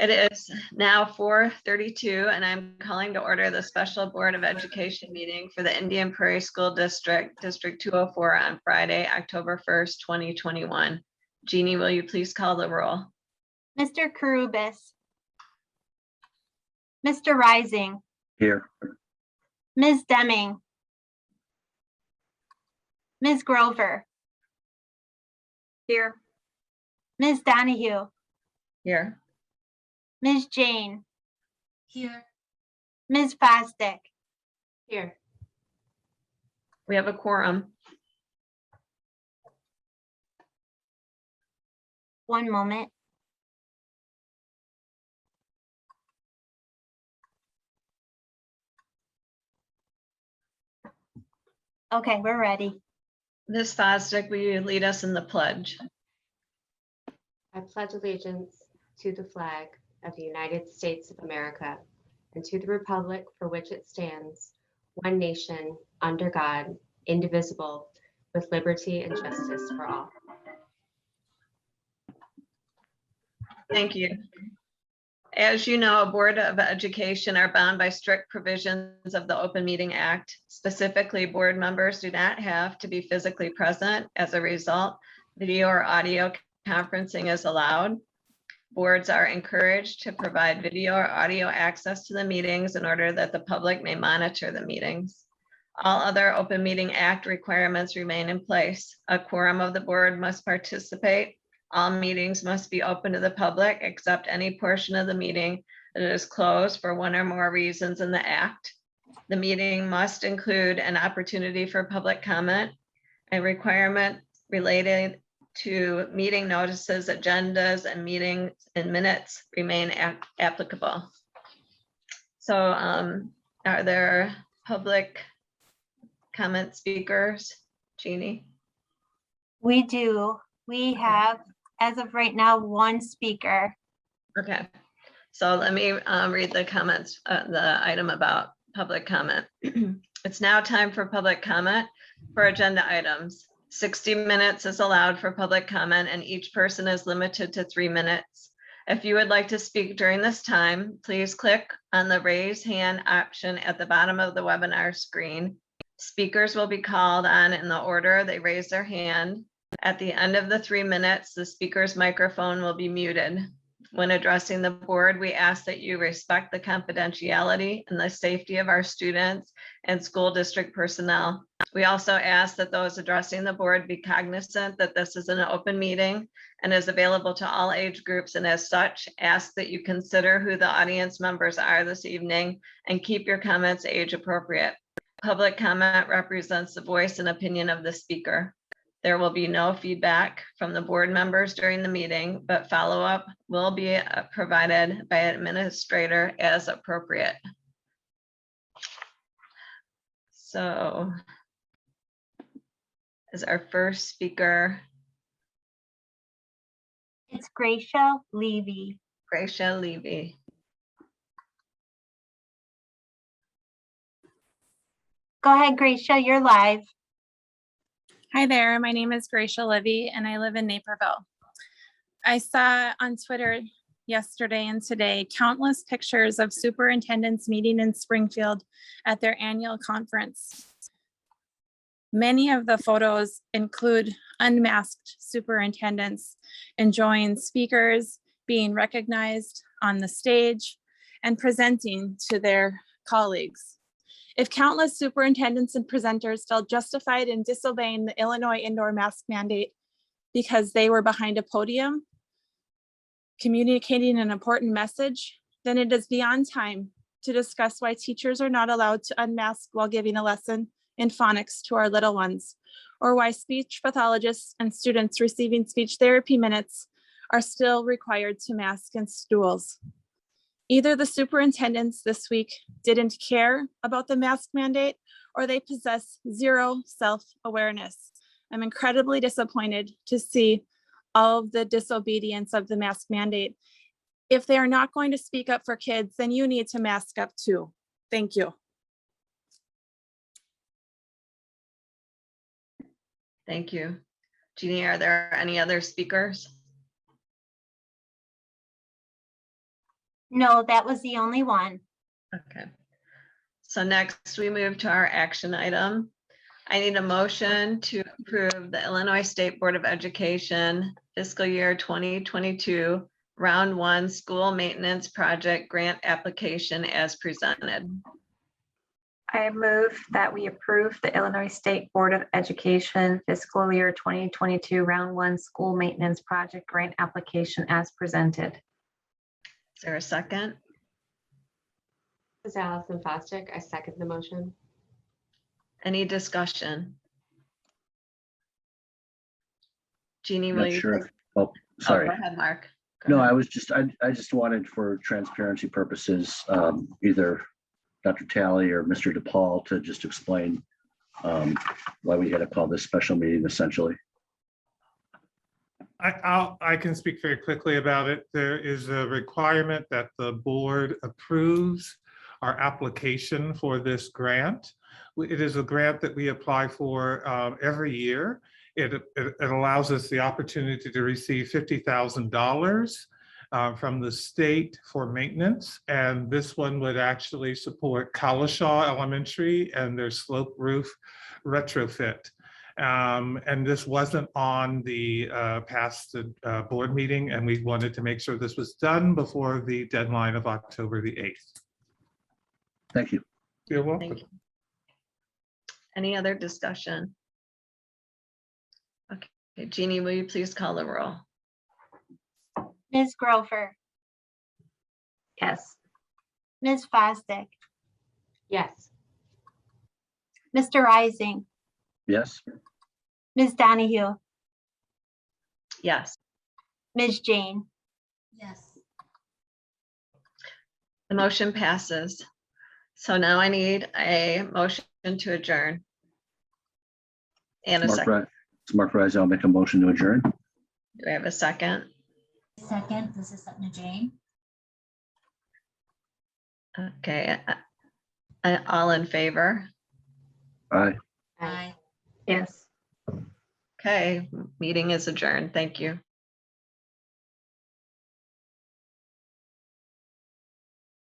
It is now 4:32, and I'm calling to order the special Board of Education meeting for the Indian Prairie School District, District 204 on Friday, October 1st, 2021. Jeannie, will you please call the roll? Mr. Karubis. Mr. Rising. Here. Ms. Deming. Ms. Grover. Here. Ms. Donahue. Here. Ms. Jane. Here. Ms. Fosdick. Here. We have a quorum. One moment. Okay, we're ready. Ms. Fosdick, will you lead us in the pledge? I pledge allegiance to the flag of the United States of America and to the republic for which it stands, one nation, under God, indivisible, with liberty and justice for all. Thank you. As you know, a Board of Education are bound by strict provisions of the Open Meeting Act. Specifically, board members do not have to be physically present. As a result, video or audio conferencing is allowed. Boards are encouraged to provide video or audio access to the meetings in order that the public may monitor the meetings. All other Open Meeting Act requirements remain in place. A quorum of the board must participate. All meetings must be open to the public except any portion of the meeting that is closed for one or more reasons in the act. The meeting must include an opportunity for public comment. A requirement related to meeting notices, agendas, and meeting and minutes remain applicable. So are there public comment speakers? Jeannie? We do. We have, as of right now, one speaker. Okay, so let me read the comments, the item about public comment. It's now time for public comment for agenda items. 60 minutes is allowed for public comment and each person is limited to 3 minutes. If you would like to speak during this time, please click on the raise hand option at the bottom of the webinar screen. Speakers will be called on in the order they raise their hand. At the end of the 3 minutes, the speaker's microphone will be muted. When addressing the board, we ask that you respect the confidentiality and the safety of our students and school district personnel. We also ask that those addressing the board be cognizant that this is an open meeting and is available to all age groups, and as such, ask that you consider who the audience members are this evening and keep your comments age appropriate. Public comment represents the voice and opinion of the speaker. There will be no feedback from the board members during the meeting, but follow-up will be provided by an administrator as appropriate. So is our first speaker It's Gracia Levy. Gracia Levy. Go ahead, Gracia, you're live. Hi there, my name is Gracia Levy and I live in Naperville. I saw on Twitter yesterday and today countless pictures of superintendents meeting in Springfield at their annual conference. Many of the photos include unmasked superintendents enjoying speakers, being recognized on the stage, and presenting to their colleagues. If countless superintendents and presenters felt justified in disobeying the Illinois indoor mask mandate because they were behind a podium communicating an important message, then it is beyond time to discuss why teachers are not allowed to unmask while giving a lesson in phonics to our little ones, or why speech pathologists and students receiving speech therapy minutes are still required to mask in schools. Either the superintendents this week didn't care about the mask mandate or they possess zero self-awareness. I'm incredibly disappointed to see all of the disobedience of the mask mandate. If they are not going to speak up for kids, then you need to mask up too. Thank you. Thank you. Jeannie, are there any other speakers? No, that was the only one. Okay. So next we move to our action item. I need a motion to approve the Illinois State Board of Education fiscal year 2022 round 1 school maintenance project grant application as presented. I move that we approve the Illinois State Board of Education fiscal year 2022 round 1 school maintenance project grant application as presented. Is there a second? This is Allison Fostick. I second the motion. Any discussion? Jeannie, will Not you? sure. please- Oh, Oh, sorry. Go ahead, Mark. Go No, ahead. I just wanted for transparency purposes, either Dr. Talley or Mr. DePaul to just explain why we had to call this special meeting essentially. I can speak very quickly about it. There is a requirement that the board approves our application for this grant. It is a grant that we apply for every year. It allows us the opportunity to receive $50,000 from the state for maintenance. And this one would actually support Collishaw Elementary and their slope roof retrofit. And this wasn't on the past board meeting, and we wanted to make sure this was done before the deadline of October the 8th. Thank you. You're welcome. Thank you. Any other discussion? Okay, Jeannie, will you please call the roll? Ms. Grover, Yes. Ms. Fosdick, Yes. Mr. Rising, Yes, Ms. Donahue, Yes, Ms. Jane. Yes. the motion passes. So now I need a motion to adjourn. And a second. It's Mark Rise. I'll make a motion to adjourn. Do I have a second? Second, this is Sutton Jane. Okay. All in favor? Aye. Aye. Yes. Okay, meeting is adjourned. Thank you.